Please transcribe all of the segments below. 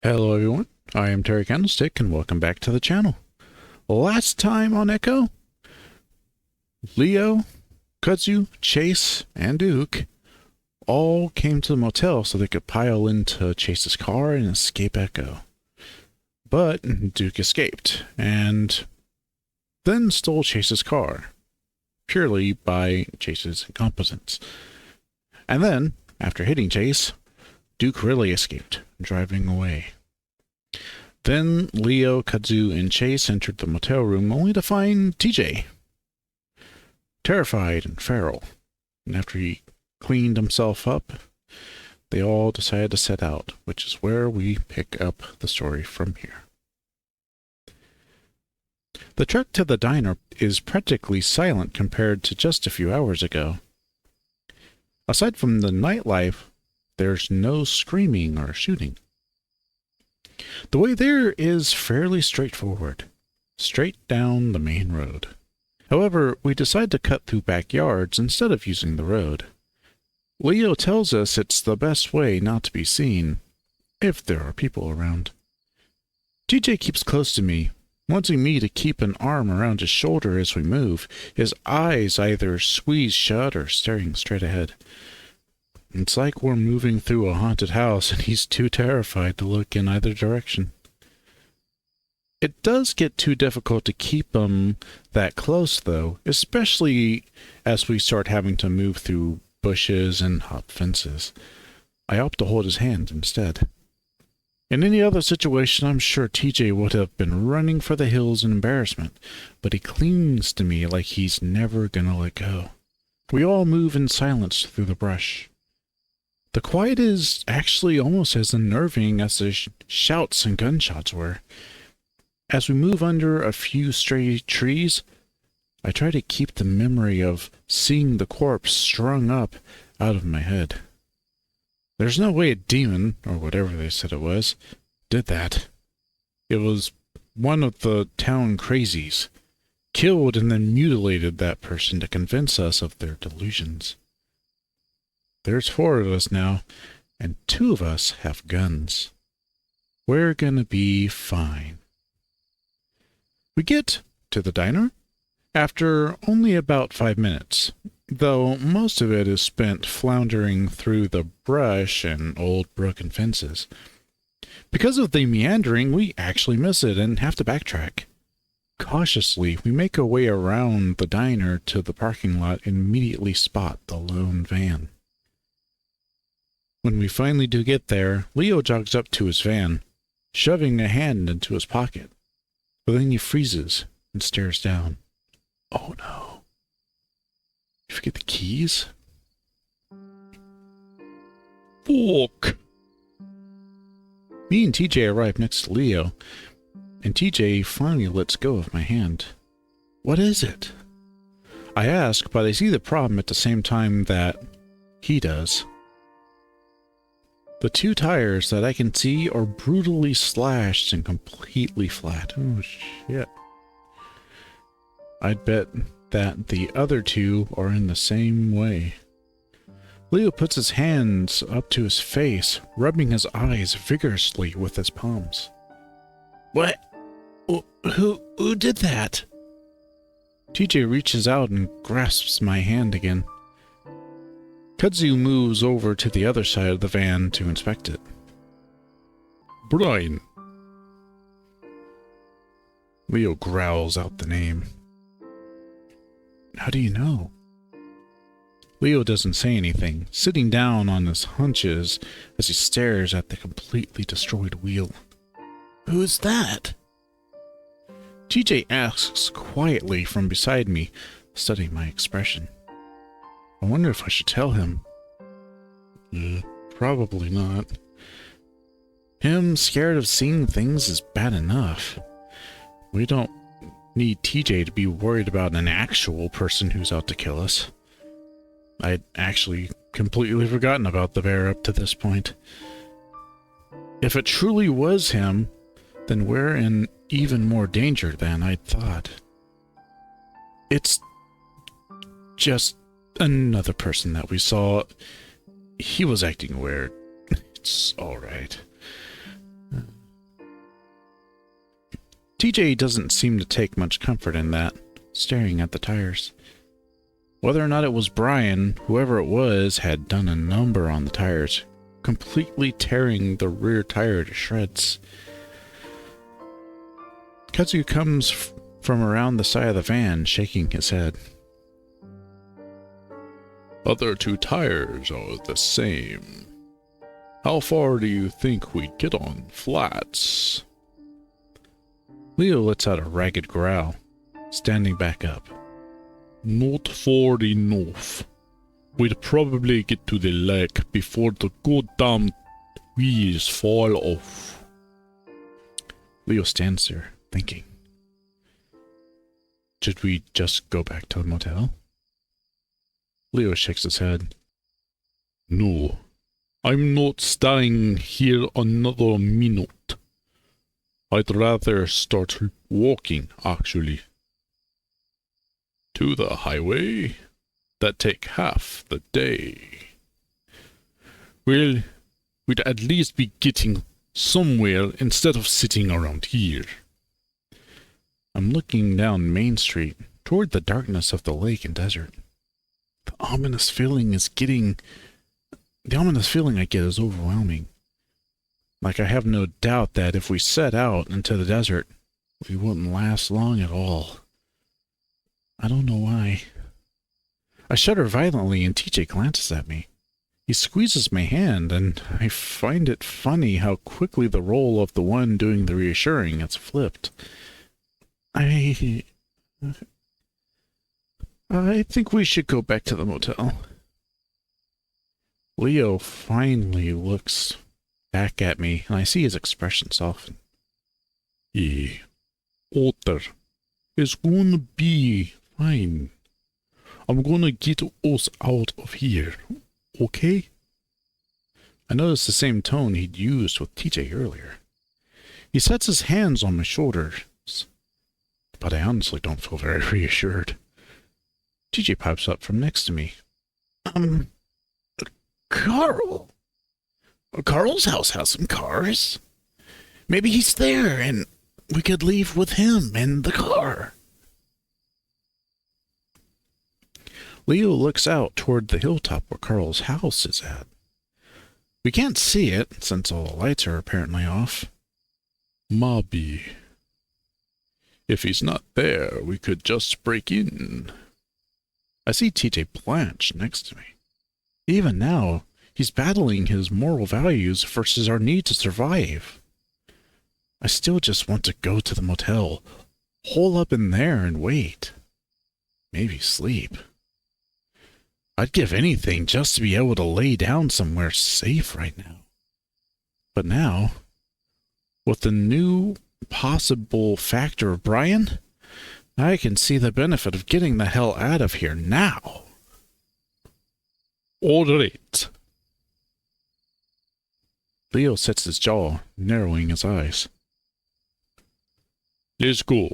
Hello everyone, I am Terry Candlestick and welcome back to the channel. Last time on Echo, Leo, Kudzu, Chase, and Duke all came to the motel so they could pile into Chase's car and escape Echo. But Duke escaped and then stole Chase's car, purely by Chase's incompetence. And then, after hitting Chase, Duke really escaped, driving away. Then Leo, Kudzu, and Chase entered the motel room only to find TJ, terrified and feral. And after he cleaned himself up, they all decided to set out, which is where we pick up the story from here. The trek to the diner is practically silent compared to just a few hours ago. Aside from the nightlife, there's no screaming or shooting. The way there is fairly straightforward, straight down the main road. However, we decide to cut through backyards instead of using the road. Leo tells us it's the best way not to be seen, if there are people around. TJ keeps close to me, wanting me to keep an arm around his shoulder as we move, his eyes either squeezed shut or staring straight ahead. It's like we're moving through a haunted house and he's too terrified to look in either direction. It does get too difficult to keep him that close, though, especially as we start having to move through bushes and hop fences. I opt to hold his hand instead. In any other situation, I'm sure TJ would have been running for the hills in embarrassment, but he clings to me like he's never gonna let go. We all move in silence through the brush. The quiet is actually almost as unnerving as the shouts and gunshots were. As we move under a few stray trees, I try to keep the memory of seeing the corpse strung up out of my head. There's no way a demon, or whatever they said it was, did that. It was one of the town crazies, killed and then mutilated that person to convince us of their delusions. There's 4 of us now, and 2 of us have guns. We're gonna be fine. We get to the diner after only about 5 minutes, though most of it is spent floundering through the brush and old broken fences. Because of the meandering, we actually miss it and have to backtrack. Cautiously, we make our way around the diner to the parking lot and immediately spot the lone van. When we finally do get there, Leo jogs up to his van, shoving a hand into his pocket. But then he freezes and stares down. Oh no. You forget the keys? Fuck. Me and TJ arrive next to Leo, and TJ finally lets go of my hand. What is it? I ask, but I see the problem at the same time that he does. The 2 tires that I can see are brutally slashed and completely flat. Oh shit. I'd bet that the other 2 are in the same way. Leo puts his hands up to his face, rubbing his eyes vigorously with his palms. What? Who did that? TJ reaches out and grasps my hand again. Kudzu moves over to the other side of the van to inspect it. Brian. Leo growls out the name. How do you know? Leo doesn't say anything, sitting down on his haunches as he stares at the completely destroyed wheel. Who's that? TJ asks quietly from beside me, studying my expression. I wonder if I should tell him. Probably not. Him scared of seeing things is bad enough. We don't need TJ to be worried about an actual person who's out to kill us. I'd actually completely forgotten about the bear up to this point. If it truly was him, then we're in even more danger than I'd thought. It's just another person that we saw. He was acting weird. It's all right. TJ doesn't seem to take much comfort in that, staring at the tires. Whether or not it was Brian, whoever it was had done a number on the tires, completely tearing the rear tire to shreds. Kazu comes from around the side of the van, shaking his head. Other two tires are the same. How far do you think we'd get on flats? Leo lets out a ragged growl, standing back up. Not far enough. We'd probably get to the lake before the goddamn wheels fall off. Leo stands there, thinking. Should we just go back to the motel? Leo shakes his head. No, I'm not staying here another minute. I'd rather start walking, actually. To the highway? That take half the day. Well, we'd at least be getting somewhere instead of sitting around here. I'm looking down Main Street toward the darkness of the lake and desert. The ominous feeling I get is overwhelming. Like I have no doubt that if we set out into the desert, we wouldn't last long at all. I don't know why. I shudder violently and TJ glances at me. He squeezes my hand, and I find it funny how quickly the role of the one doing the reassuring gets flipped. I think we should go back to the motel. Leo finally looks back at me, and I see his expression soften. Yeah, Otter, it's gonna be fine. I'm gonna get us out of here, okay? I noticed the same tone he'd used with TJ earlier. He sets his hands on my shoulders, but I honestly don't feel very reassured. TJ pipes up from next to me. Carl. Carl's house has some cars. Maybe he's there and we could leave with him in the car. Leo looks out toward the hilltop where Carl's house is at. We can't see it since all the lights are apparently off. Maybe. If he's not there, we could just break in. I see TJ blanch next to me. Even now, he's battling his moral values versus our need to survive. I still just want to go to the motel, hole up in there and wait. Maybe sleep. I'd give anything just to be able to lay down somewhere safe right now. But now, with the new possible factor of Brian, I can see the benefit of getting the hell out of here now. All right. Leo sets his jaw, narrowing his eyes. Let's go.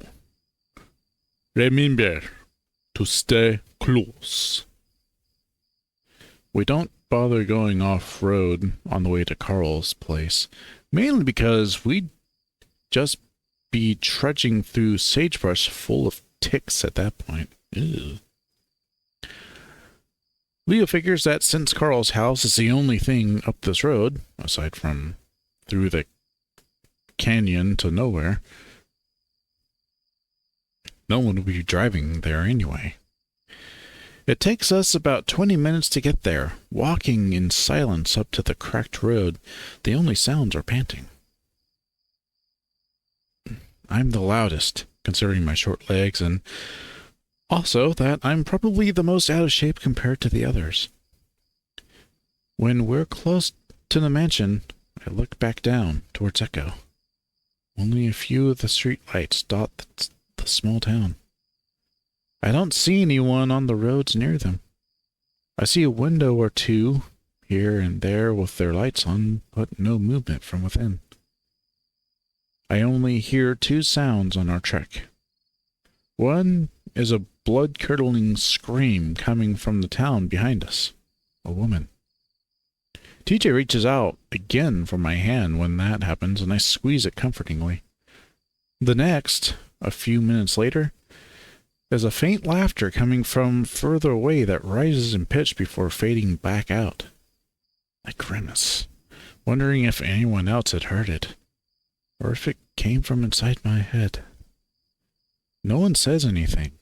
Remember to stay close. We don't bother going off-road on the way to Carl's place, mainly because we'd just be trudging through sagebrush full of ticks at that point. Ew. Leo figures that since Carl's house is the only thing up this road, aside from through the canyon to nowhere, no one will be driving there anyway. It takes us about 20 minutes to get there, walking in silence up to the cracked road. The only sounds are panting. I'm the loudest, considering my short legs, and also that I'm probably the most out of shape compared to the others. When we're close to the mansion, I look back down towards Echo. Only a few of the street lights dot the small town. I don't see anyone on the roads near them. I see a window or two here and there with their lights on, but no movement from within. I only hear two sounds on our trek. One is a blood-curdling scream coming from the town behind us. A woman. TJ reaches out again for my hand when that happens, and I squeeze it comfortingly. The next, a few minutes later, is a faint laughter coming from further away that rises in pitch before fading back out. I grimace, wondering if anyone else had heard it, or if it came from inside my head. No one says anything,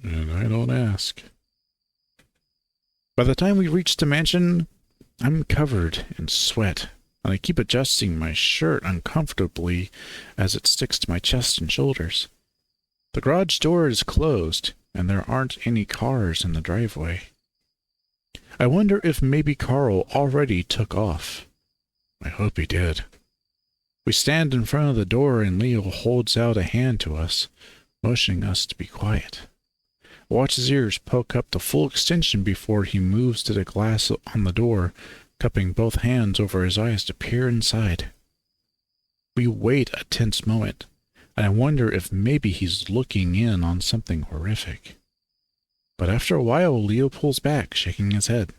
and I don't ask. By the time we reach the mansion, I'm covered in sweat, and I keep adjusting my shirt uncomfortably as it sticks to my chest and shoulders. The garage door is closed, and there aren't any cars in the driveway. I wonder if maybe Carl already took off. I hope he did. We stand in front of the door, and Leo holds out a hand to us, motioning us to be quiet. I watch his ears poke up to full extension before he moves to the glass on the door, cupping both hands over his eyes to peer inside. We wait a tense moment, and I wonder if maybe he's looking in on something horrific. But after a while, Leo pulls back, shaking his head.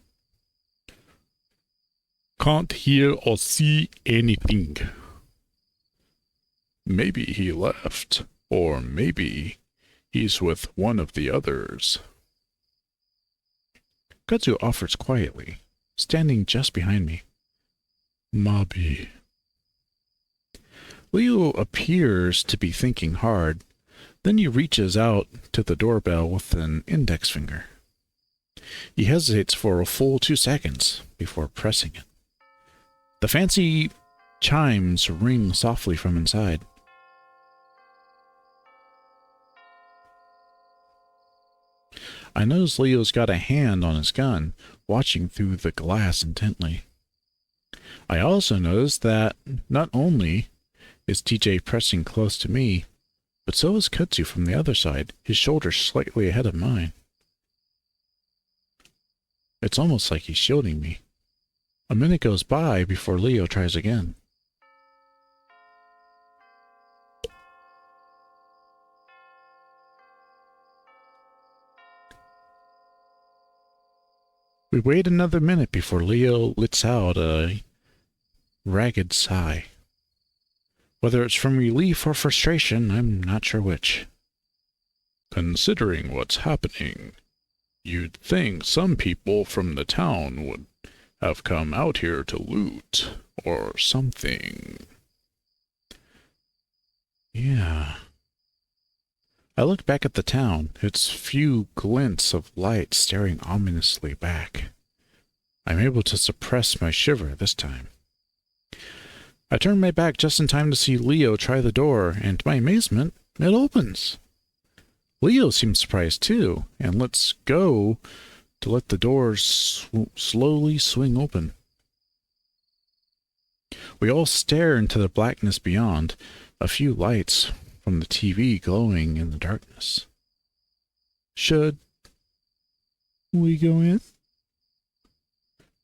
Can't hear or see anything. Maybe he left, or maybe he's with one of the others. Kudzu offers quietly, standing just behind me. Maybe. Leo appears to be thinking hard. Then he reaches out to the doorbell with an index finger. He hesitates for a full 2 seconds before pressing it. The fancy chimes ring softly from inside. I notice Leo's got a hand on his gun, watching through the glass intently. I also notice that not only is TJ pressing close to me, but so is Kudzu from the other side, his shoulders slightly ahead of mine. It's almost like he's shielding me. A minute goes by before Leo tries again. We wait another minute before Leo lets out a ragged sigh. Whether it's from relief or frustration, I'm not sure which. Considering what's happening, you'd think some people from the town would have come out here to loot or something. Yeah. I look back at the town, its few glints of light staring ominously back. I'm able to suppress my shiver this time. I turn my back just in time to see Leo try the door, and to my amazement, it opens. Leo seems surprised too, and lets go to let the door slowly swing open. We all stare into the blackness beyond, a few lights from the TV glowing in the darkness. Should we go in?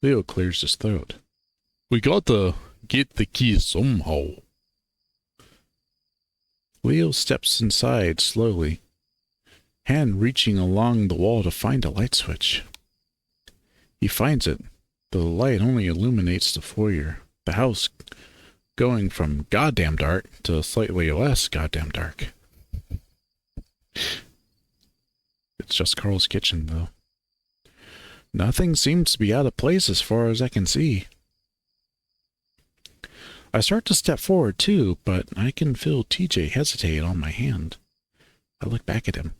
Leo clears his throat. We gotta get the keys somehow. Leo steps inside slowly, hand reaching along the wall to find a light switch. He finds it, though the light only illuminates the foyer, the house going from goddamn dark to slightly less goddamn dark. It's just Carl's kitchen, though. Nothing seems to be out of place as far as I can see. I start to step forward too, but I can feel TJ hesitate on my hand. I look back at him.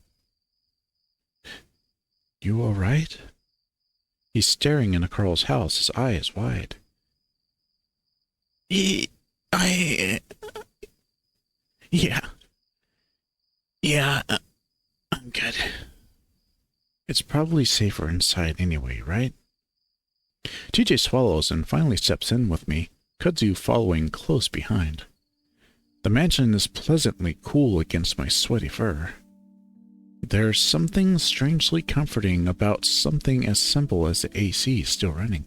You all right? He's staring into Carl's house, his eyes wide. Yeah. I'm good. It's probably safer inside anyway, right? TJ swallows and finally steps in with me, Kudzu following close behind. The mansion is pleasantly cool against my sweaty fur. There's something strangely comforting about something as simple as the AC still running.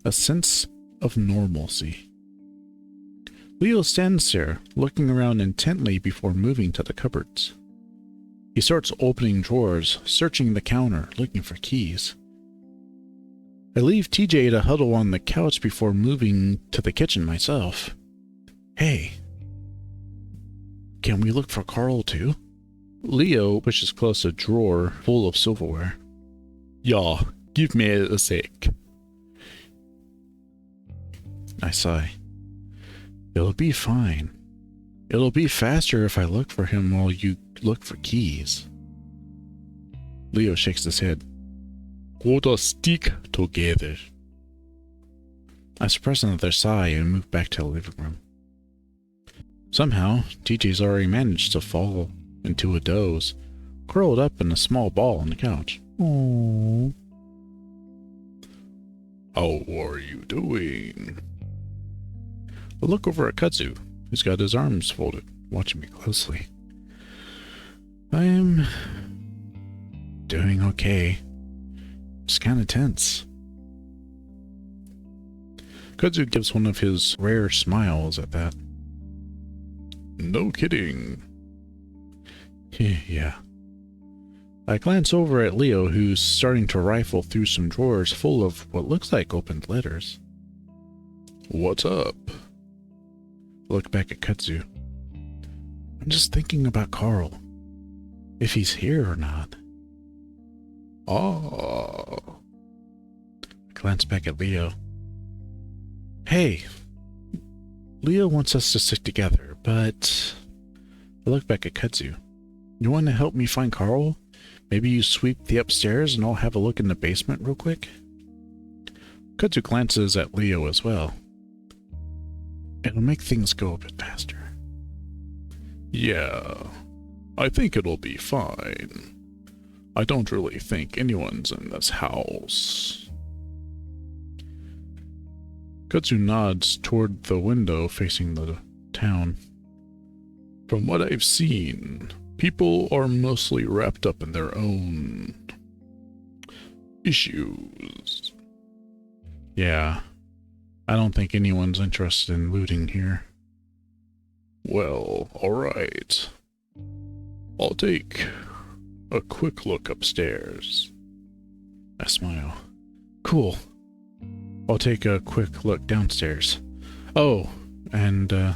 A sense of normalcy. Leo stands there, looking around intently before moving to the cupboards. He starts opening drawers, searching the counter, looking for keys. I leave TJ to huddle on the couch before moving to the kitchen myself. Hey, Can we look for Carl too? Leo pushes close a drawer full of silverware. Yeah, give me a sec. I sigh. It'll be fine. It'll be faster if I look for him while you look for keys. Leo shakes his head. Gotta stick together. I suppress another sigh and move back to the living room. Somehow, TJ's already managed to fall into a doze, curled up in a small ball on the couch. Aww. How are you doing? I look over at Kudzu, who's got his arms folded, watching me closely. I am doing okay. Just kind of tense. Kudzu gives one of his rare smiles at that. No kidding. Yeah. I glance over at Leo, who's starting to rifle through some drawers full of what looks like opened letters. What's up? I look back at Kudzu. I'm just thinking about Carl. If he's here or not. Oh. I glance back at Leo. Hey. Leo wants us to stick together, but... I look back at Kudzu. You want to help me find Carl? Maybe you sweep the upstairs and I'll have a look in the basement real quick? Kudzu glances at Leo as well. It'll make things go a bit faster. Yeah, I think it'll be fine. I don't really think anyone's in this house. Kudzu nods toward the window facing the town. From what I've seen, people are mostly wrapped up in their own issues. Yeah, I don't think anyone's interested in looting here. Well, alright. I'll take a quick look upstairs. I smile. Cool. I'll take a quick look downstairs. Oh, and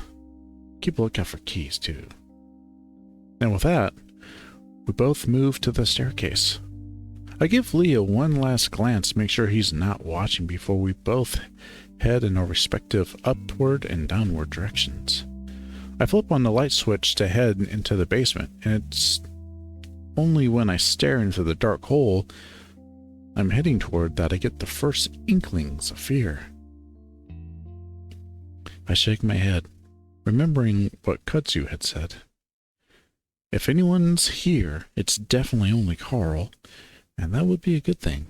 keep a lookout for keys too. And with that, we both move to the staircase. I give Leo one last glance to make sure he's not watching before we both head in our respective upward and downward directions. I flip on the light switch to head into the basement, and it's only when I stare into the dark hole I'm heading toward that I get the first inklings of fear. I shake my head, remembering what Kudzu had said. If anyone's here, it's definitely only Carl, and that would be a good thing.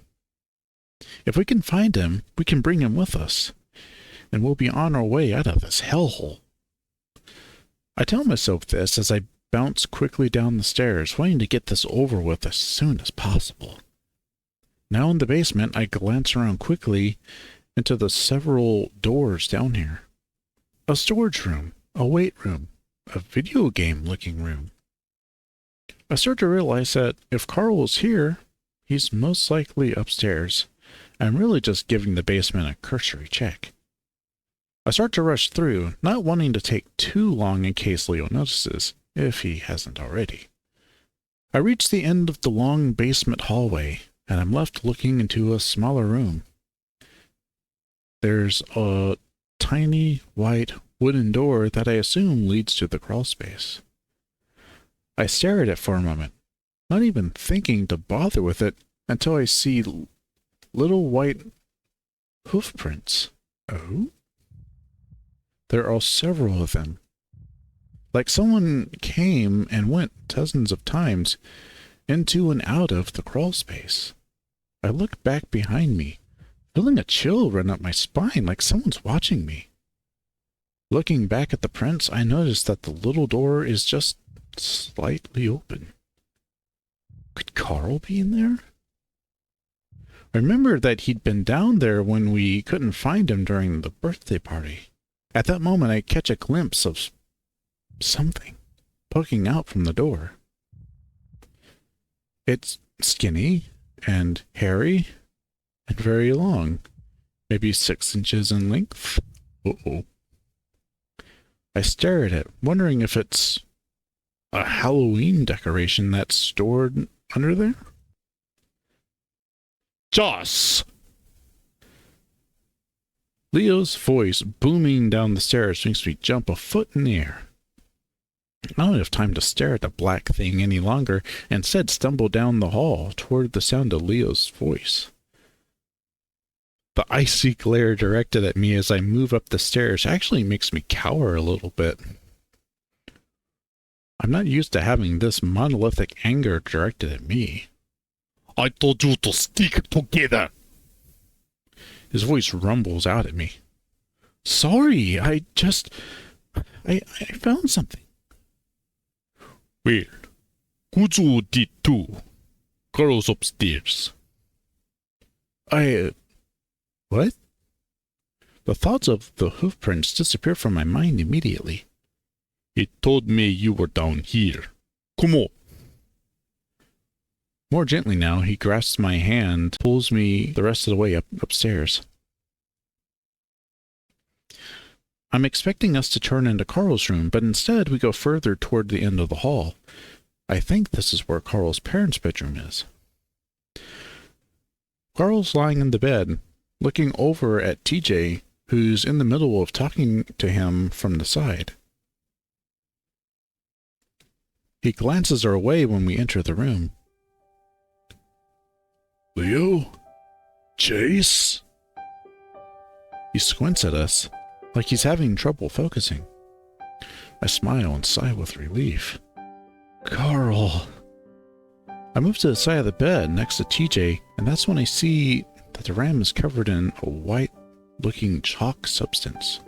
If we can find him, we can bring him with us, and we'll be on our way out of this hellhole. I tell myself this as I bounce quickly down the stairs, wanting to get this over with as soon as possible. Now in the basement, I glance around quickly into the several doors down here. A storage room, a weight room, a video game-looking room. I start to realize that if Carl is here, he's most likely upstairs. I'm really just giving the basement a cursory check. I start to rush through, not wanting to take too long in case Leo notices, if he hasn't already. I reach the end of the long basement hallway, and I'm left looking into a smaller room. There's a tiny, white, wooden door that I assume leads to the crawl space. I stare at it for a moment, not even thinking to bother with it until I see little white hoof prints. Oh? There are several of them. Like someone came and went dozens of times into and out of the crawl space. I look back behind me, feeling a chill run up my spine like someone's watching me. Looking back at the prints, I notice that the little door is just slightly open. Could Carl be in there? I remember that he'd been down there when we couldn't find him during the birthday party. At that moment, I catch a glimpse of something poking out from the door. It's skinny and hairy and very long, maybe 6 inches in length. Uh-oh. I stare at it, wondering if it's A Halloween decoration that's stored under there? Joss! Leo's voice booming down the stairs makes me jump a foot in the air. I don't have time to stare at the black thing any longer, and instead stumble down the hall toward the sound of Leo's voice. The icy glare directed at me as I move up the stairs actually makes me cower a little bit. I'm not used to having this monolithic anger directed at me. I told you to stick together. His voice rumbles out at me. Sorry, I found something. Well, Kuzu did too. Carl's upstairs. What? The thoughts of the hoofprints disappear from my mind immediately. It told me you were down here. Come on. More gently now, he grasps my hand, pulls me the rest of the way upstairs. I'm expecting us to turn into Carl's room, but instead we go further toward the end of the hall. I think this is where Carl's parents' bedroom is. Carl's lying in the bed, looking over at TJ, who's in the middle of talking to him from the side. He glances our way when we enter the room. Leo? Chase? He squints at us, like he's having trouble focusing. I smile and sigh with relief. Carl. I move to the side of the bed next to TJ, and that's when I see that the ram is covered in a white-looking chalk substance.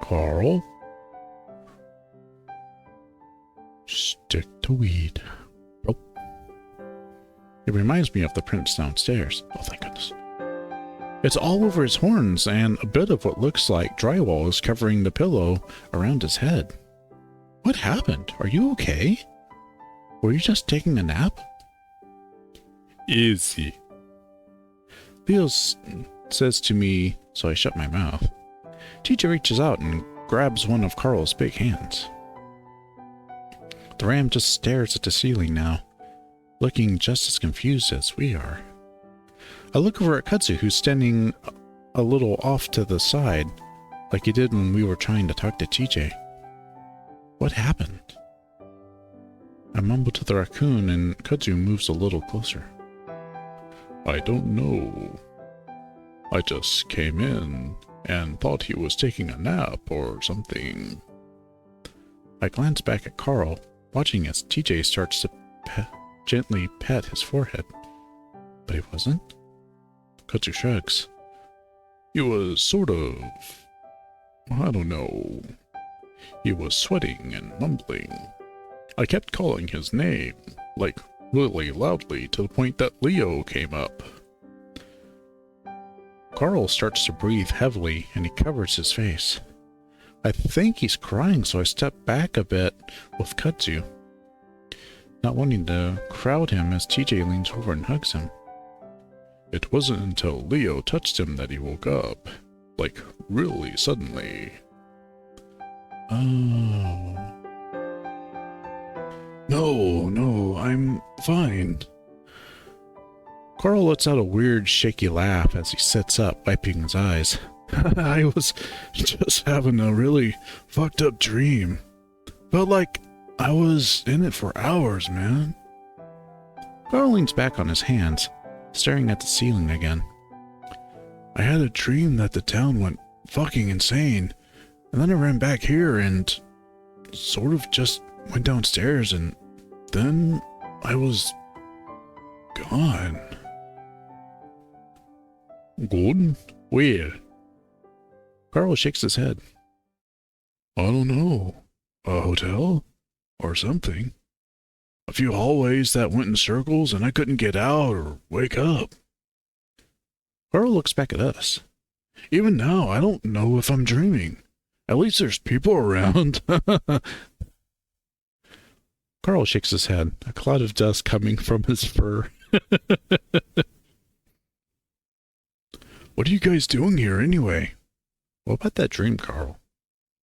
Carl? Stick to weed. Oh. It reminds me of the prints downstairs. Oh, thank goodness. It's all over his horns, and a bit of what looks like drywall is covering the pillow around his head. What happened? Are you okay? Were you just taking a nap? Easy. Leo says to me, so I shut my mouth. TJ reaches out and grabs one of Carl's big hands. The ram just stares at the ceiling now, looking just as confused as we are. I look over at Kutsu, who's standing a little off to the side, like he did when we were trying to talk to TJ. What happened? I mumble to the raccoon, and Kutsu moves a little closer. I don't know. I just came in and thought he was taking a nap or something. I glance back at Carl, watching as TJ starts to gently pat his forehead. But he wasn't? Kutsu shrugs. He was sort of... I don't know. He was sweating and mumbling. I kept calling his name, like really loudly, to the point that Leo came up. Carl starts to breathe heavily, and he covers his face. I think he's crying, so I step back a bit with Kutsu, not wanting to crowd him as TJ leans over and hugs him. It wasn't until Leo touched him that he woke up, like really suddenly. Oh. No, I'm fine. Carl lets out a weird, shaky laugh as he sits up, wiping his eyes. I was just having a really fucked up dream. Felt like I was in it for hours, man. Carl leans back on his hands, staring at the ceiling again. I had a dream that the town went fucking insane, and then I ran back here and sort of just went downstairs, and then I was gone. Gone? Where? Carl shakes his head. I don't know. A hotel? Or something. A few hallways that went in circles and I couldn't get out or wake up. Carl looks back at us. Even now, I don't know if I'm dreaming. At least there's people around. Carl shakes his head, a cloud of dust coming from his fur. What are you guys doing here anyway? What about that dream, Carl?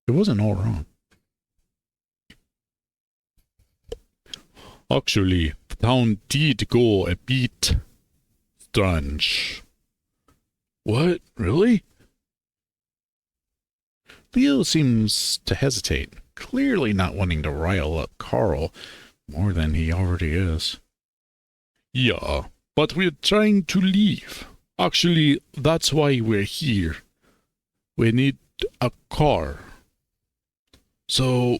It wasn't all wrong. Actually, the town did go a bit strange. What? Really? Leo seems to hesitate, clearly not wanting to rile up Carl more than he already is. Yeah, but we're trying to leave. Actually, that's why we're here. We need a car. So,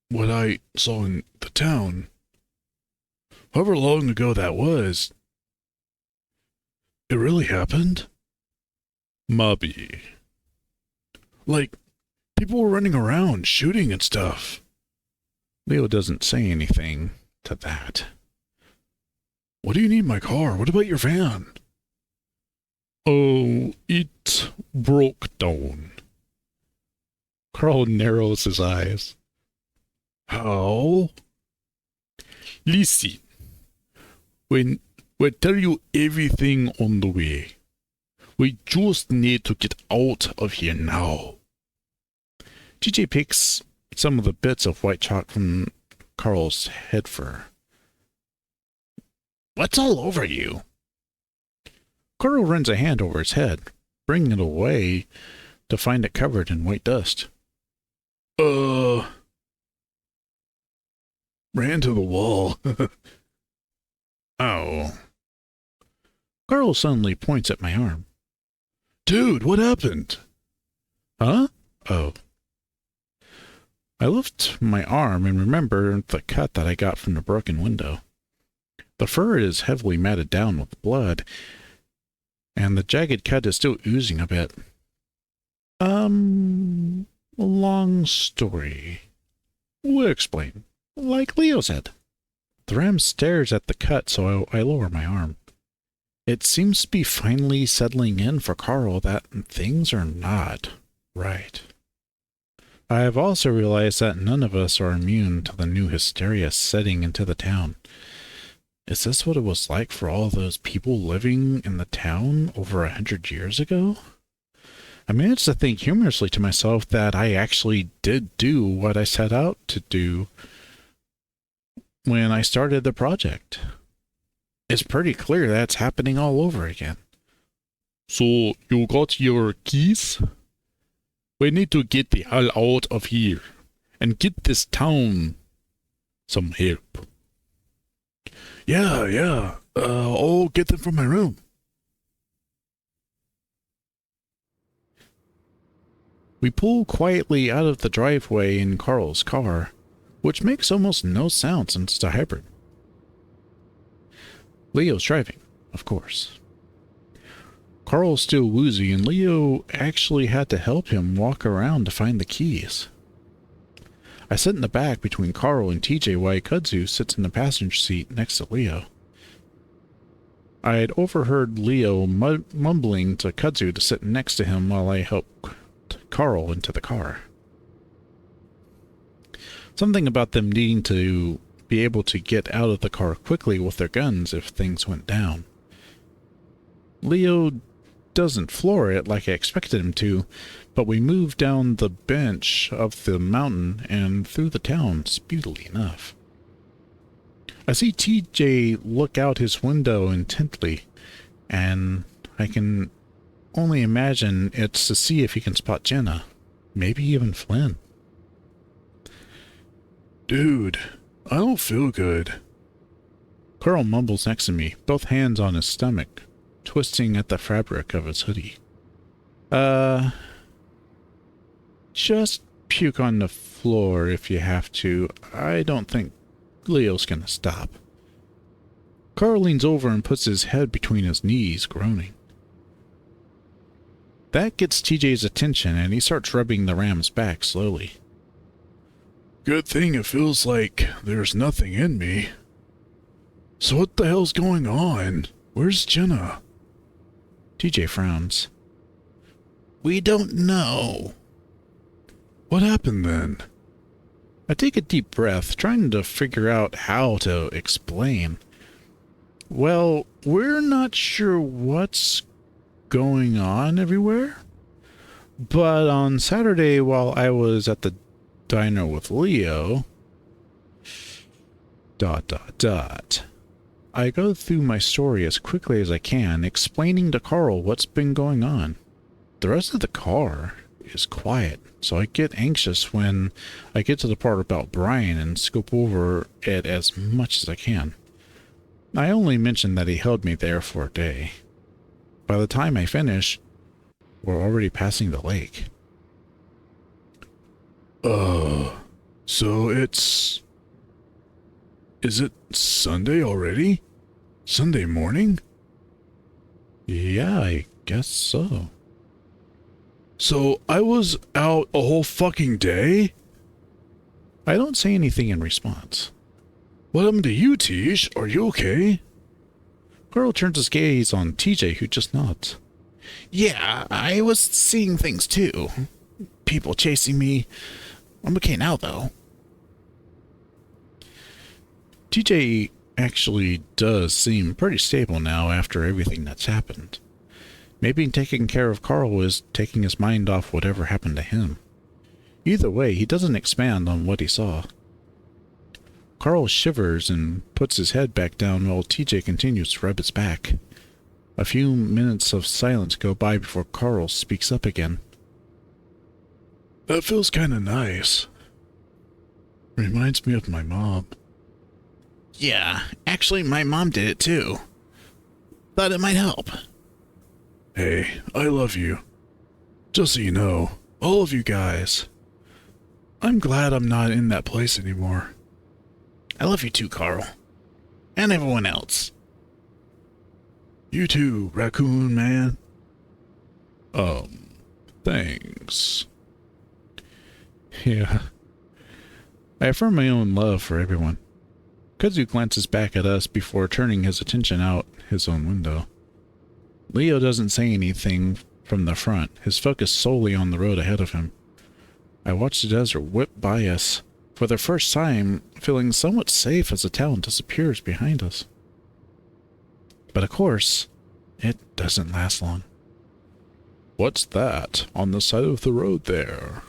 what I saw in the town, however long ago that was, it really happened? Maybe. Like, people were running around, shooting and stuff. Leo doesn't say anything to that. What do you need my car? What about your van? Oh, it broke down. Carl narrows his eyes. How? Listen. We'll tell you everything on the way. We just need to get out of here now. TJ picks some of the bits of white chalk from Carl's head fur. What's all over you? Carl runs a hand over his head, bringing it away to find it covered in white dust. Ran to the wall. Oh. Carl suddenly points at my arm. Dude, what happened? Huh? Oh. I lift my arm and remember the cut that I got from the broken window. The fur is heavily matted down with blood, and the jagged cut is still oozing a bit. Long story. We'll explain. Like Leo said. The ram stares at the cut, so I lower my arm. It seems to be finally settling in for Carl that things are not right. I have also realized that none of us are immune to the new hysteria setting into the town. Is this what it was like for all those people living in the town over 100 years ago? I managed to think humorously to myself that I actually did do what I set out to do when I started the project. It's pretty clear that's happening all over again. So, you got your keys? We need to get the hell out of here and get this town some help. Yeah. I'll get them from my room. We pull quietly out of the driveway in Carl's car, which makes almost no sound since it's a hybrid. Leo's driving, of course. Carl's still woozy, and Leo actually had to help him walk around to find the keys. I sit in the back between Carl and TJ while Kudzu sits in the passenger seat next to Leo. I had overheard Leo mumbling to Kudzu to sit next to him while I helped Carl into the car. Something about them needing to be able to get out of the car quickly with their guns if things went down. Leo doesn't floor it like I expected him to, but we moved down the bench of the mountain and through the town speedily enough. I see TJ look out his window intently, and I can only imagine it's to see if he can spot Jenna, maybe even Flynn. Dude, I don't feel good. Carl mumbles next to me, both hands on his stomach, twisting at the fabric of his hoodie. Just puke on the floor if you have to. I don't think Leo's gonna stop. Carl leans over and puts his head between his knees, groaning. That gets TJ's attention, and he starts rubbing the ram's back slowly. Good thing it feels like there's nothing in me. So what the hell's going on? Where's Jenna? TJ frowns. We don't know. What happened then? I take a deep breath, trying to figure out how to explain. Well, we're not sure what's going on everywhere, But on Saturday, while I was at the diner with Leo, ... I go through my story as quickly as I can, explaining to Carl what's been going on. The rest of the car is quiet, so I get anxious when I get to the part about Brian and scope over it as much as I can. I only mention that he held me there for a day. By the time I finish, we're already passing the lake. So it's... Is it Sunday already? Sunday morning? Yeah, I guess so. So I was out a whole fucking day? I don't say anything in response. What happened to you, Tish? Are you okay? Carl turns his gaze on TJ, who just nods. Yeah, I was seeing things too. People chasing me. I'm okay now, though. TJ actually does seem pretty stable now after everything that's happened. Maybe taking care of Carl is taking his mind off whatever happened to him. Either way, he doesn't expand on what he saw. Carl shivers and puts his head back down while TJ continues to rub his back. A few minutes of silence go by before Carl speaks up again. That feels kind of nice. Reminds me of my mom. Yeah, actually my mom did it too. Thought it might help. Hey, I love you. Just so you know, all of you guys. I'm glad I'm not in that place anymore. I love you too, Carl. And everyone else. You too, Raccoon Man. Thanks. Yeah. I affirm my own love for everyone. Kudzu glances back at us before turning his attention out his own window. Leo doesn't say anything from the front, his focus solely on the road ahead of him. I watch the desert whip by us, for the first time feeling somewhat safe as the town disappears behind us. But of course, it doesn't last long. What's that on the side of the road there?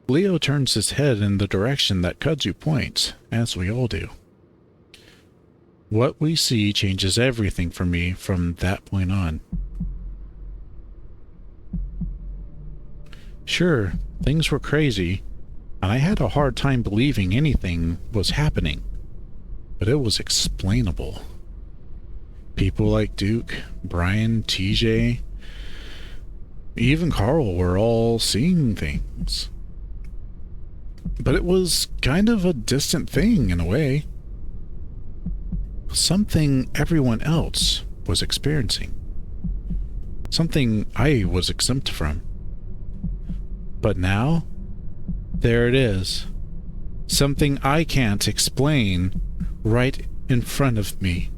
Leo turns his head in the direction that Kudzu points, as we all do. What we see changes everything for me from that point on. Sure, things were crazy, and I had a hard time believing anything was happening, but it was explainable. People like Duke, Brian, TJ, even Carl were all seeing things. But it was kind of a distant thing in a way. Something everyone else was experiencing. Something I was exempt from. But now, there it is. Something I can't explain right in front of me.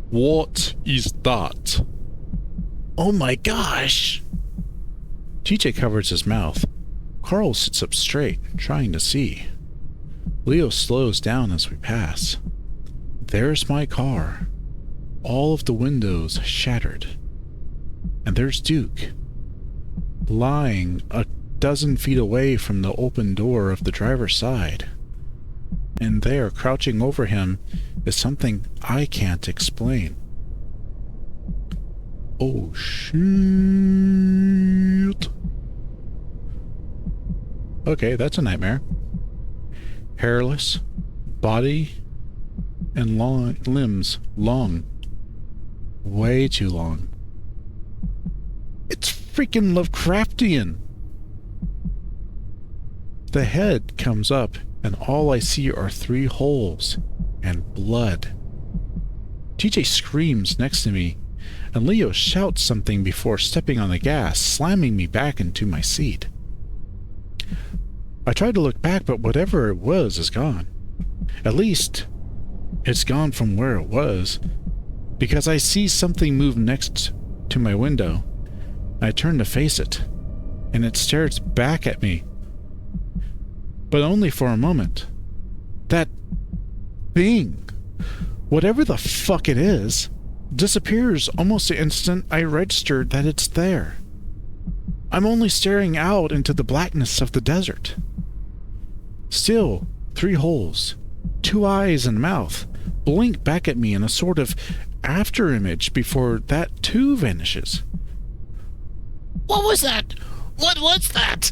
What is that? Oh my gosh! TJ covers his mouth. Carl sits up straight, trying to see. Leo slows down as we pass. There's my car. All of the windows shattered. And there's Duke, lying a dozen feet away from the open door of the driver's side. And there, crouching over him, is something I can't explain. Oh, shit. Okay, that's a nightmare. Hairless, body, and long limbs long. Way too long. It's freaking Lovecraftian! The head comes up, and all I see are 3 holes and blood. TJ screams next to me, and Leo shouts something before stepping on the gas, slamming me back into my seat. I tried to look back, but whatever it was is gone. At least, it's gone from where it was, because I see something move next to my window. I turn to face it, and it stares back at me. But only for a moment. That thing, whatever the fuck it is, disappears almost the instant I registered that it's there. I'm only staring out into the blackness of the desert. Still, 3 holes, 2 eyes and mouth, blink back at me in a sort of afterimage before that too vanishes. What was that? What was that?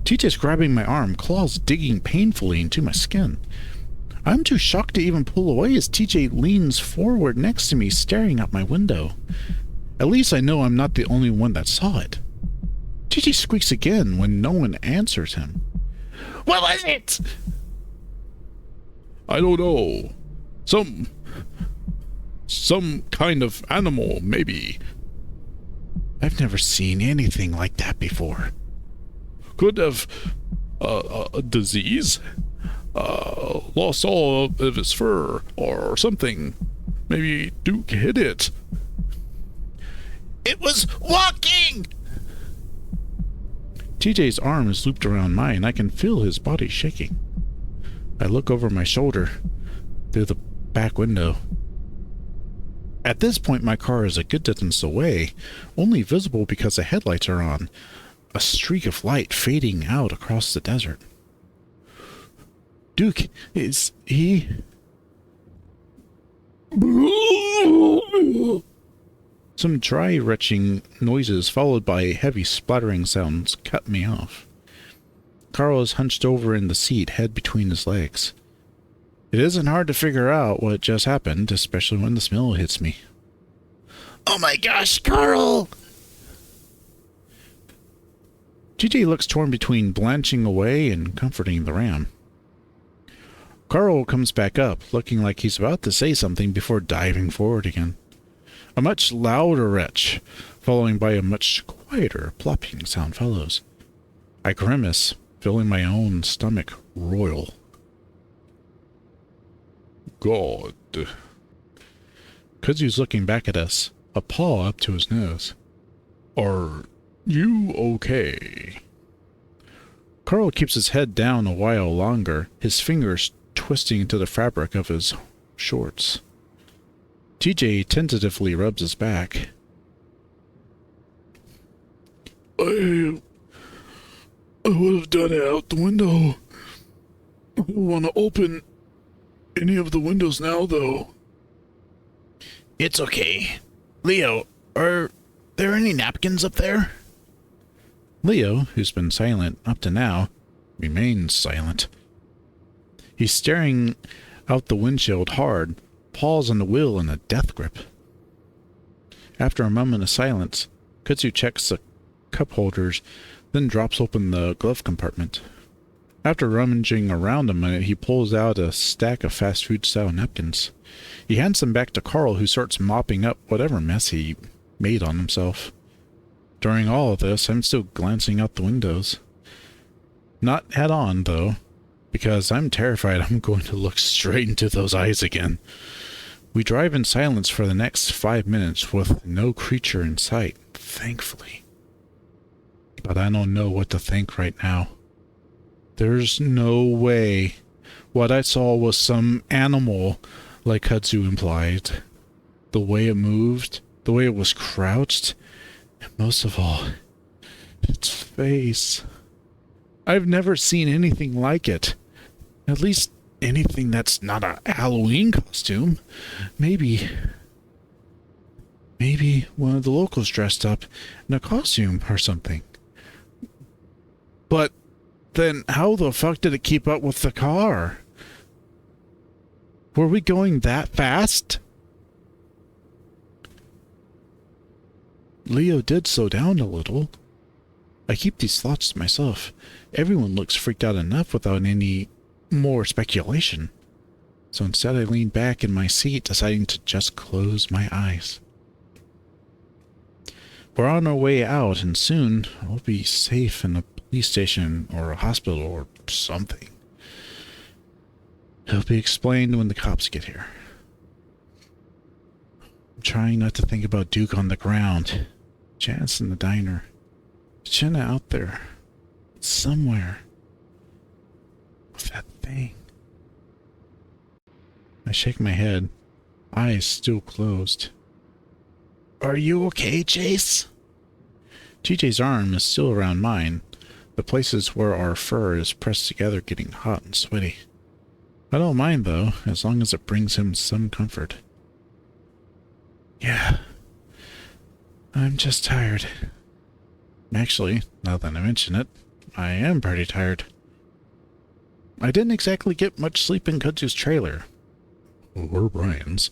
TJ's grabbing my arm, claws digging painfully into my skin. I'm too shocked to even pull away as TJ leans forward next to me, staring out my window. At least I know I'm not the only one that saw it. TJ squeaks again when no one answers him. What was it? I don't know. Some kind of animal, maybe. I've never seen anything like that before. Could have a disease. Lost all of his fur or something. Maybe Duke hit it. It was walking! TJ's arm is looped around mine. I can feel his body shaking. I look over my shoulder through the back window. At this point, my car is a good distance away, only visible because the headlights are on, a streak of light fading out across the desert. Duke, is he... Some dry retching noises followed by heavy splattering sounds cut me off. Carl is hunched over in the seat, head between his legs. It isn't hard to figure out what just happened, especially when the smell hits me. Oh my gosh, Carl! TJ looks torn between blanching away and comforting the ram. Carl comes back up, looking like he's about to say something before diving forward again. A much louder retch, following by a much quieter plopping sound follows. I grimace, feeling my own stomach roil. God. Kudzu's looking back at us, a paw up to his nose. Are you okay? Carl keeps his head down a while longer, his fingers twisting into the fabric of his shorts. TJ tentatively rubs his back. I would have done it out the window. I don't want to open any of the windows now, though. It's okay. Leo, are there any napkins up there? Leo, who's been silent up to now, remains silent. He's staring out the windshield hard, paws on the wheel in a death grip. After a moment of silence, Kudzu checks the cup holders, then drops open the glove compartment. After rummaging around a minute, he pulls out a stack of fast food style napkins. He hands them back to Carl, who starts mopping up whatever mess he made on himself. During all of this, I'm still glancing out the windows. Not head on, though, because I'm terrified I'm going to look straight into those eyes again. We drive in silence for the next 5 minutes with no creature in sight, thankfully. But I don't know what to think right now. There's no way what I saw was some animal, like Kudzu implied. The way it moved, the way it was crouched, and most of all, its face. I've never seen anything like it. At least anything that's not a Halloween costume. Maybe one of the locals dressed up in a costume or something. But then how the fuck did it keep up with the car? Were we going that fast? Leo did slow down a little. I keep these thoughts to myself. Everyone looks freaked out enough without any more speculation. So instead I lean back in my seat, deciding to just close my eyes. We're on our way out, and soon I'll be safe in a police station or a hospital or something. It'll be explained when the cops get here. I'm trying not to think about Duke on the ground, Chance in the diner, Jenna out there, somewhere, with that thing. I shake my head, eyes still closed. Are you okay, Chase? TJ's arm is still around mine, the places where our fur is pressed together getting hot and sweaty. I don't mind, though, as long as it brings him some comfort. Yeah, I'm just tired. Actually, now that I mention it, I am pretty tired. I didn't exactly get much sleep in Kudzu's trailer. Or Brian's.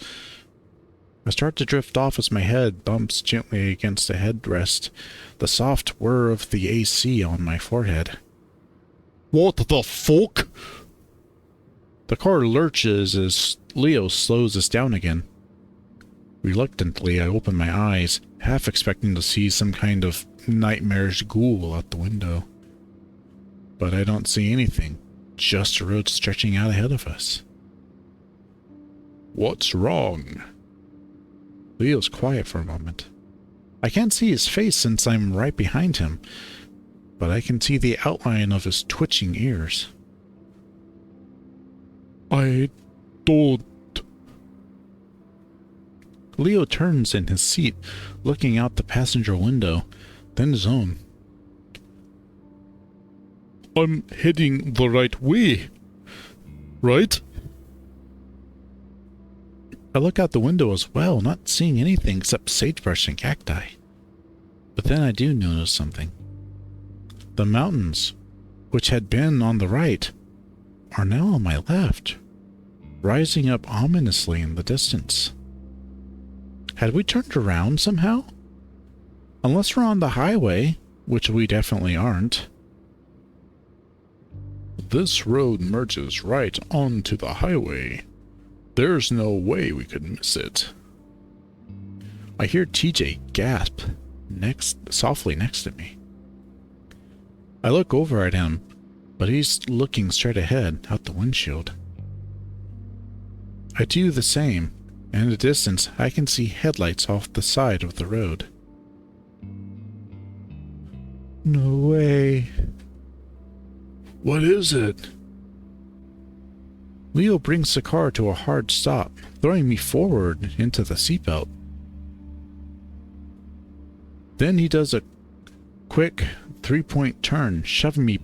I start to drift off as my head bumps gently against the headrest, the soft whir of the AC on my forehead. What the fuck? The car lurches as Leo slows us down again. Reluctantly, I open my eyes, half expecting to see some kind of nightmarish ghoul out the window. But I don't see anything, just a road stretching out ahead of us. What's wrong? Leo's quiet for a moment. I can't see his face since I'm right behind him, but I can see the outline of his twitching ears. I don't... Leo turns in his seat, looking out the passenger window, then his own. I'm heading the right way, right? I look out the window as well, not seeing anything except sagebrush and cacti. But then I do notice something. The mountains, which had been on the right, are now on my left, rising up ominously in the distance. Had we turned around somehow? Unless we're on the highway, which we definitely aren't. This road merges right onto the highway. There's no way we could miss it. I hear TJ gasp softly next to me. I look over at him, but he's looking straight ahead out the windshield. I do the same, and in the distance I can see headlights off the side of the road. No way. What is it? Leo brings the car to a hard stop, throwing me forward into the seatbelt. Then he does a quick three-point turn, shoving me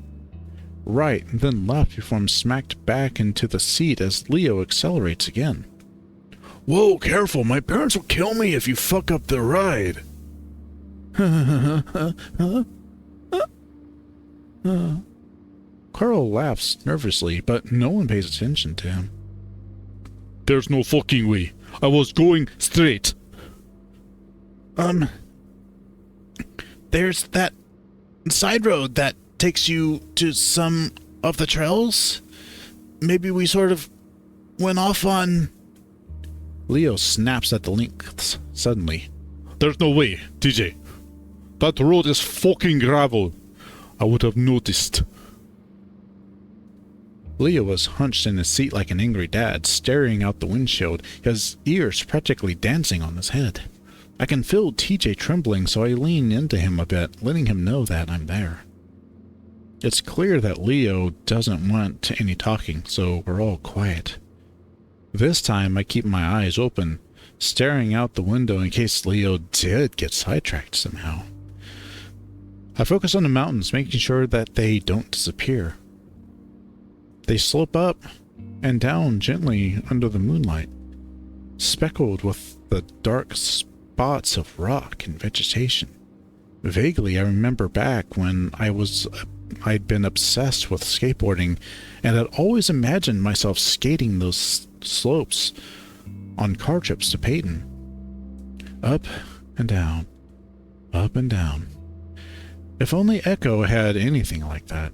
right and then left before I'm smacked back into the seat as Leo accelerates again. Whoa, careful, my parents will kill me if you fuck up the ride. Carl laughs nervously, but no one pays attention to him. There's no fucking way. I was going straight. There's that side road that takes you to some of the trails. Maybe we sort of went off on... Leo snaps at the links suddenly. There's no way, TJ. That road is fucking gravel. I would have noticed. Leo was hunched in his seat like an angry dad, staring out the windshield, his ears practically dancing on his head. I can feel TJ trembling, so I lean into him a bit, letting him know that I'm there. It's clear that Leo doesn't want any talking, so we're all quiet. This time I keep my eyes open, staring out the window in case Leo did get sidetracked somehow. I focus on the mountains, making sure that they don't disappear. They slope up and down gently under the moonlight, speckled with the dark spots of rock and vegetation. Vaguely, I remember back when I'd been obsessed with skateboarding and had always imagined myself skating those slopes on car trips to Peyton. Up and down, up and down. If only Echo had anything like that.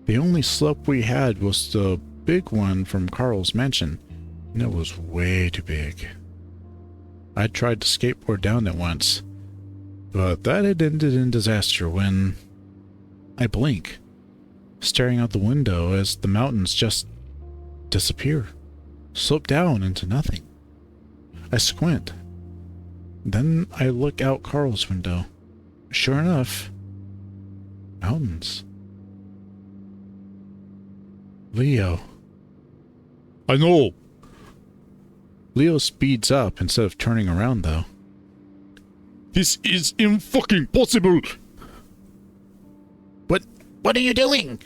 The only slope we had was the big one from Carl's mansion, and it was way too big. I tried to skateboard down it once, but that had ended in disaster when I blink, staring out the window as the mountains just disappear, slope down into nothing. I squint. Then I look out Carl's window. Sure enough, mountains. Leo. I know. Leo speeds up instead of turning around, though. This is fucking possible. What are you doing?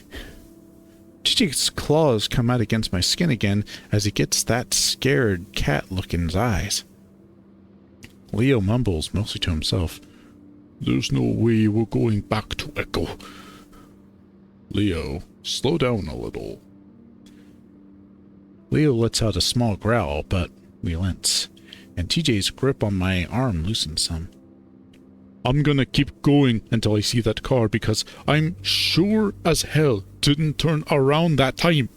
TJ's claws come out against my skin again as he gets that scared cat look in his eyes. Leo mumbles, mostly to himself. There's no way we're going back to Echo. Leo, slow down a little. Leo lets out a small growl, but we wince, and TJ's grip on my arm loosens some. I'm gonna keep going until I see that car because I'm sure as hell didn't turn around that time.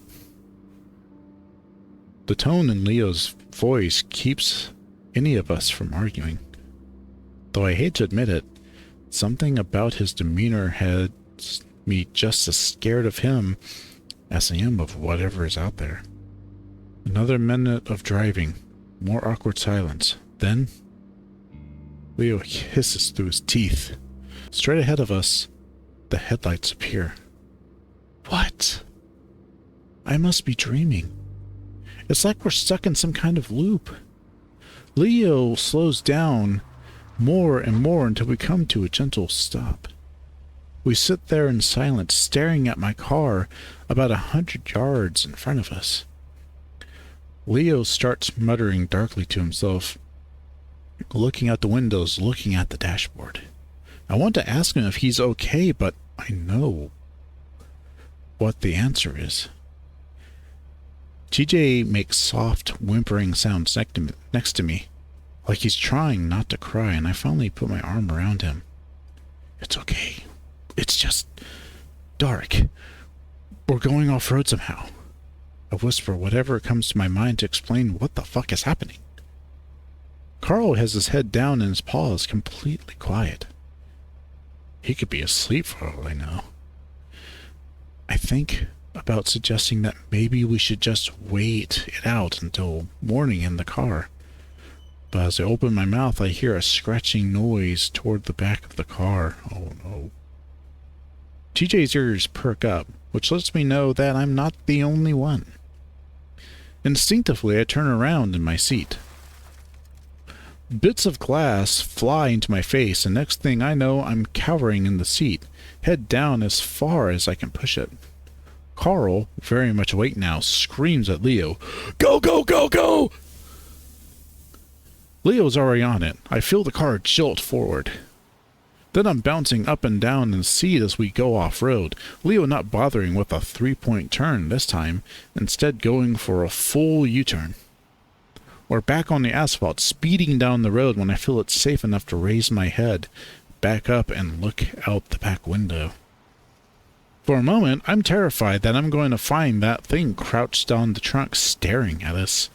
The tone in Leo's voice keeps any of us from arguing. Though I hate to admit it, something about his demeanor had me just as scared of him as I am of whatever is out there. Another minute of driving, more awkward silence. Then, Leo hisses through his teeth. Straight ahead of us, the headlights appear. What? I must be dreaming. It's like we're stuck in some kind of loop. Leo slows down more and more until we come to a gentle stop. We sit there in silence, staring at my car about 100 yards in front of us. Leo starts muttering darkly to himself, looking out the windows, looking at the dashboard. I want to ask him if he's okay, but I know what the answer is. TJ makes soft, whimpering sounds next to me, like he's trying not to cry, and I finally put my arm around him. It's okay. It's just dark. We're going off-road somehow. I whisper whatever comes to my mind to explain what the fuck is happening. Carl has his head down and his paw is completely quiet. He could be asleep for all I know. I think about suggesting that maybe we should just wait it out until morning in the car. But as I open my mouth, I hear a scratching noise toward the back of the car. Oh no. TJ's ears perk up, which lets me know that I'm not the only one. Instinctively, I turn around in my seat. Bits of glass fly into my face, and next thing I know, I'm cowering in the seat, head down as far as I can push it. Carl, very much awake now, screams at Leo, "Go, go, go, go!" Leo's already on it. I feel the car jolt forward. Then I'm bouncing up and down in the seat as we go off-road, Leo not bothering with a 3-point turn this time, instead going for a full U-turn. We're back on the asphalt, speeding down the road when I feel it's safe enough to raise my head, back up, and look out the back window. For a moment, I'm terrified that I'm going to find that thing crouched on the trunk staring at us.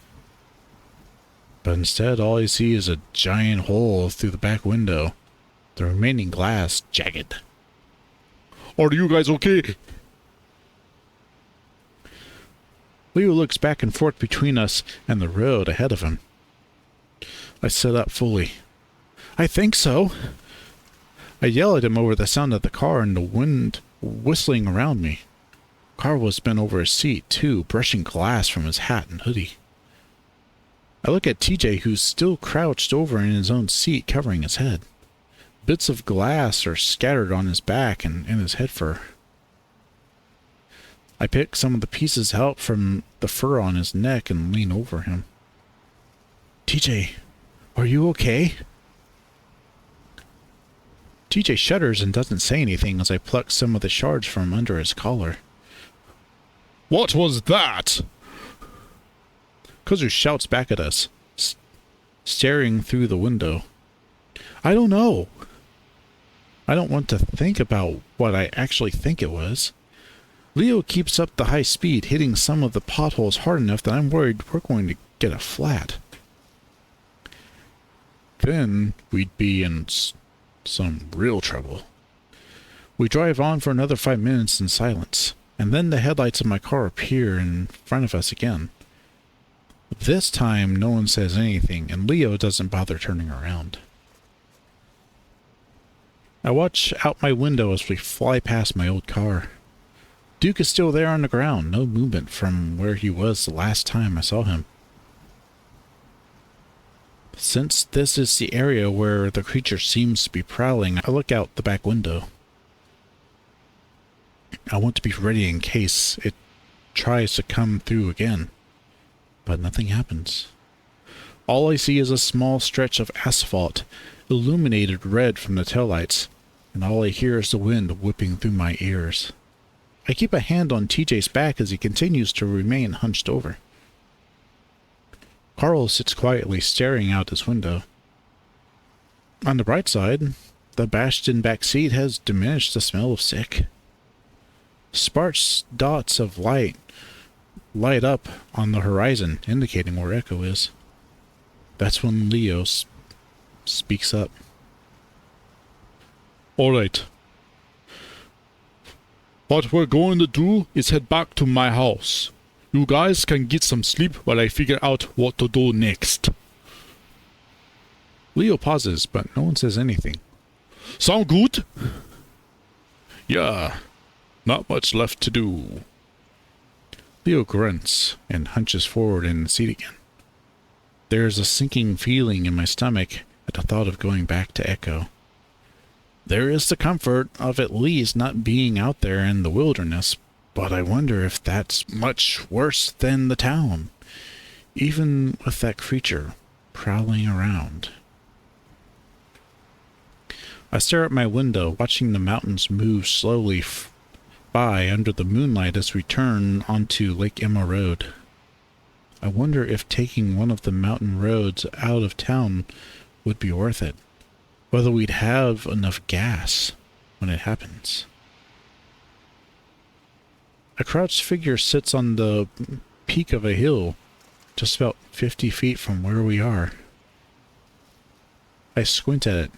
But instead, all I see is a giant hole through the back window, the remaining glass jagged. Are you guys okay? Leo looks back and forth between us and the road ahead of him. I sit up fully. I think so. I yell at him over the sound of the car and the wind whistling around me. Carl was bent over his seat, too, brushing glass from his hat and hoodie. I look at TJ, who's still crouched over in his own seat, covering his head. Bits of glass are scattered on his back and in his head fur. I pick some of the pieces out from the fur on his neck and lean over him. TJ, are you okay? TJ shudders and doesn't say anything as I pluck some of the shards from under his collar. What was that? Kozu shouts back at us, staring through the window. I don't know. I don't want to think about what I actually think it was. Leo keeps up the high speed, hitting some of the potholes hard enough that I'm worried we're going to get a flat. Then we'd be in some real trouble. We drive on for another 5 minutes in silence, and then the headlights of my car appear in front of us again. This time, no one says anything, and Leo doesn't bother turning around. I watch out my window as we fly past my old car. Duke is still there on the ground, no movement from where he was the last time I saw him. Since this is the area where the creature seems to be prowling, I look out the back window. I want to be ready in case it tries to come through again, but nothing happens. All I see is a small stretch of asphalt, illuminated red from the taillights, and all I hear is the wind whipping through my ears. I keep a hand on TJ's back as he continues to remain hunched over. Carl sits quietly staring out his window. On the bright side, the bashed-in back seat has diminished the smell of sick. Sparse dots of light up on the horizon, indicating where Echo is. That's when Leo speaks up. All right. What we're going to do is head back to my house. You guys can get some sleep while I figure out what to do next. Leo pauses, but no one says anything. Sound good? Yeah, not much left to do. Leo grunts and hunches forward in the seat again. There's a sinking feeling in my stomach at the thought of going back to Echo. There is the comfort of at least not being out there in the wilderness, but I wonder if that's much worse than the town, even with that creature prowling around. I stare at my window, watching the mountains move slowly by under the moonlight as we turn onto Lake Emma Road. I wonder if taking one of the mountain roads out of town would be worth it. Whether we'd have enough gas when it happens. A crouched figure sits on the peak of a hill, just about 50 feet from where we are. I squint at it,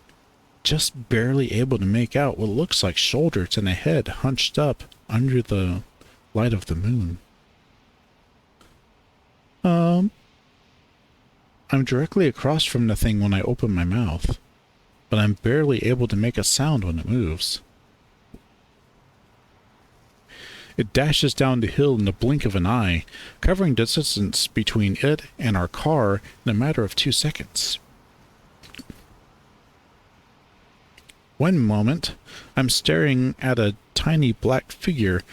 just barely able to make out what looks like shoulders and a head hunched up under the light of the moon. I'm directly across from the thing when I open my mouth, but I'm barely able to make a sound when it moves. It dashes down the hill in the blink of an eye, covering the distance between it and our car in a matter of 2 seconds. One moment, I'm staring at a tiny black figure,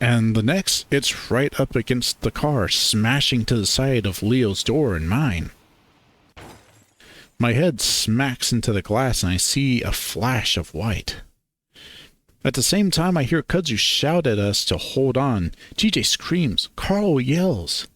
and the next, it's right up against the car, smashing to the side of Leo's door and mine. My head smacks into the glass and I see a flash of white. At the same time, I hear Kudzu shout at us to hold on. TJ screams. Carl yells.